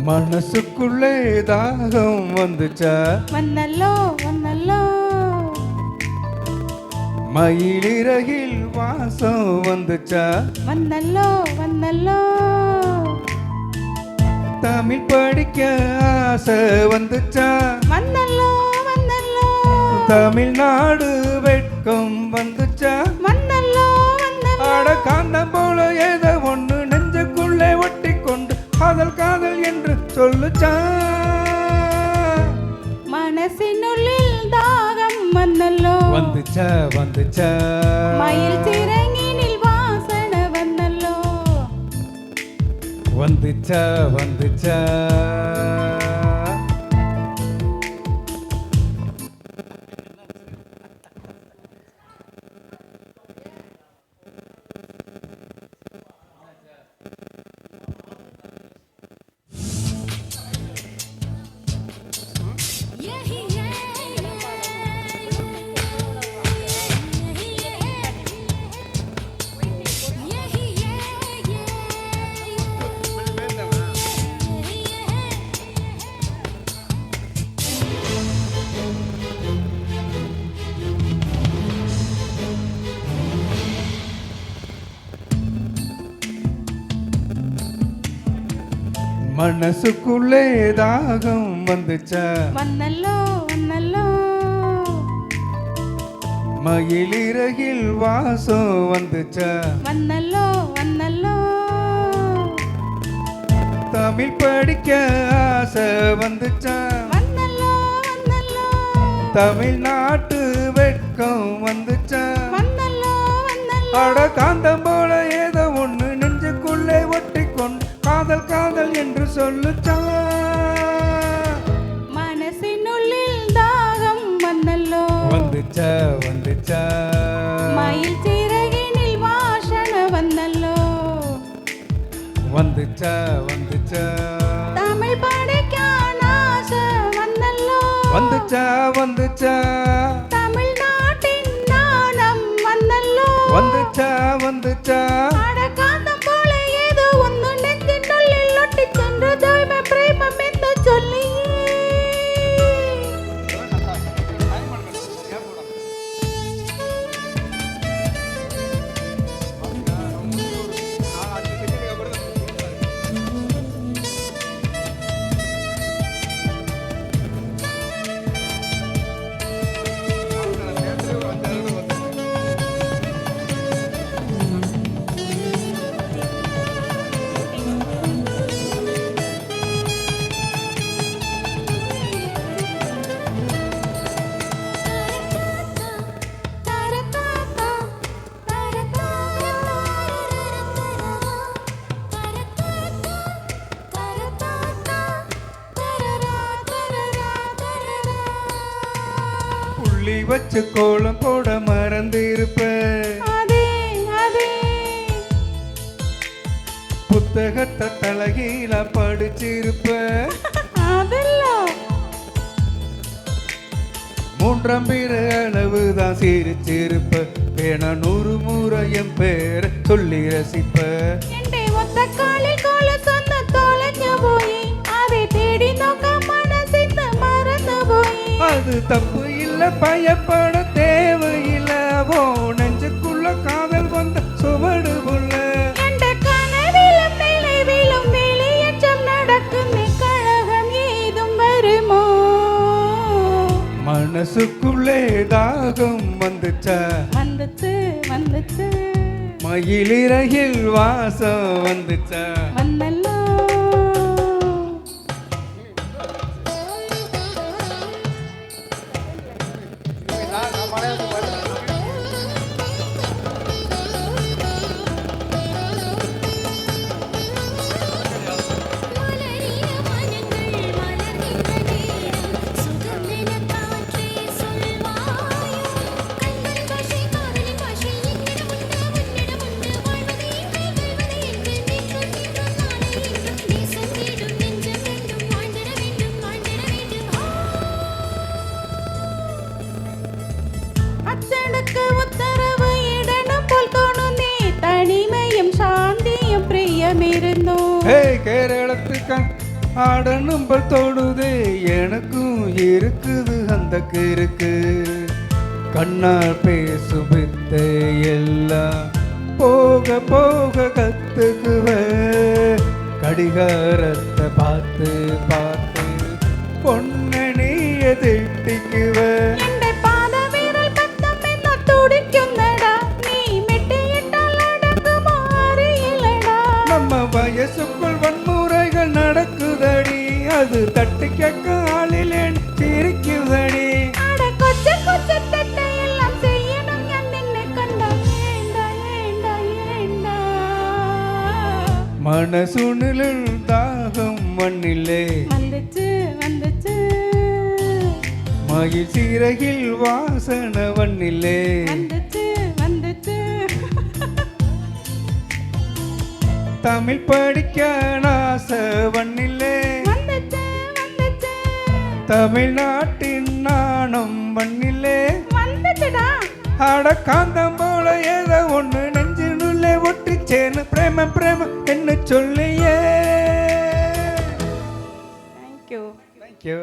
மனசுக்குள்ளே தாகம் வந்துச்சா வந்தல்லோ வந்தல்லோ மயிலிறகில் வாசம் வந்துச்சா வந்தல்லோ வந்தல்லோ தமிழ் படிக்க ஆசை வந்துச்சா வந்தல்லோ வந்தல்லோ தமிழ்நாடு வெட்கம் வந்துச்சா வந்தல்லோ வந்தல்லோ ஆட காந்தம் போல ஏதோ ஒண்ணு நெஞ்சுக்குள்ளே ஒட்டி கொண்டு காதல் காதல் என்று சொல்லுச்சா மனசினுள்ளில் தாகம் வந்தல்லோ வந்துச்சா வந்துச்சா மயில் சிறங்கினில் வாசனை வந்தல்லோ வந்துச்சா வந்துச்சா மனசுக்குள்ளே தாகம் வந்துச்சா வந்தல்லோ வந்தல்லோ மயிலிறகில் வாசம் வந்துச்சா வந்தல்லோ வந்தல்லோ தமிழ் படிக்க ஆசை வந்துச்சா வந்தல்லோ வந்தல்லோ தமிழ்நாட்டு வெட்கம் வந்துச்சா வந்தல்லோ வந்தல்லோ அட காந்தம் போல ஏதோ ஒண்ணு நெஞ்சுக்குள்ளே ஒட்டி கொண்டு காதல் காதல் என்று சொல்லுச்சா மனசினுள்ளில் தாகம் வந்தல்லோ வந்துச்சா வந்துச்சா மயில் சிறகினில் வாசனை வந்தல்லோ வந்துச்சா வந்துச்சா தமிழ் படிக்கான ஆசை வந்தல்லோ வந்துச்சா வந்துச்சா தமிழ்நாட்டின் நாணம் வந்தல்லோ வந்துச்சா வந்துச்சா அடகாந்தம் போல ஏதோ ஒன்று நெஞ்சினுள்ளில் ஒட்டி சென்று தூய்மை பிரேமம் என்று சொல்லி புள்ளி வச்சு கோலம் போட மறந்து இருப்ப அதே அதே புத்தகத்தை தலகீழ படிச்சிருப்ப அதெல்லாம் மூன்றாம் பிற அளவுதான் சிரிச்சிருப்ப வேணா 100 முறை என் பேர் சொல்லி ரசிப்ப என்டே ஒத்த காலில் கோல சொன்ன தொலைஞ்ச போய் அதை தேடி நோக்க மனசிந்த மறந்து போய் அது தப்பு இல்ல பயப்பட தேவையில்ல ஓ நெஞ்சுக்குள்ள காதல் வந்த சுவடு புள்ள என்ட கனவிலும் நினைவிலும் வெளியேற்றம் நடக்கும் கழகம் ஏதும் வருமோ மனசுக்குள்ளே தாகம் வந்துச்சா வந்துச்சு வந்துச்சு மயிலிறகில் வாசம் வந்துச்சா வந்தல்லோ அச்சனுக்கு உத்தரவு இடனும் போல் தோணுமே தனிமையும் சாந்தியும் பிரியமிருந்தோம் ஹே கேரளத்துக்கு ஆடணும் போல் தோடுது எனக்கும் இருக்குது அந்த கிறுக்கு கண்ணால் பேசும் வித்தை எல்லாம் போக போக கத்துக்குவ கடிகாரத்தை பார்த்து பார்த்து பொன்ன நீய திட்டிக்குவ എന്റെ പാദവിരൽ പത്തമെന്ന് തുടിക്കുന്നടാ നീ മെട്ടിയിട്ടാൽ അടങ്ങുമോ അറിയില്ലടാ நம்ம வயசுக்குள் வன்முறைகள் நடக்குதடி அது தட்டி கேட்க ஆளிலேன் சிரிக்குதடி അട കൊച്ചു കൊച്ചു തെറ്റെല്ലാം ചെയ്യണം ഞാൻ നിന്നെ കണ്ടാ ഏണ്ട ഏണ്ട ഏണ്ട மனசுனில் தாகம் மண்ணிலே வந்துச்சு வந்துச்சு மயில் சிறகில் வாசன வண்ணிலே வந்துச்சு வந்துச்சு தமிழ் படிக்க ஆசை வண்ணிலே வந்துச்சு வந்துச்சு தமிழ்நாட்டின் நாணம் மண்ணிலே வந்துச்சுடா அட காந்தம் போல ஏதோ ஒண்ணு நெஞ்சினுள்ளே ஒட்டிச்சேன்னு பிரேம பிரேம என்ன சொல்லியே தேங்க்யூ தேங்க்யூ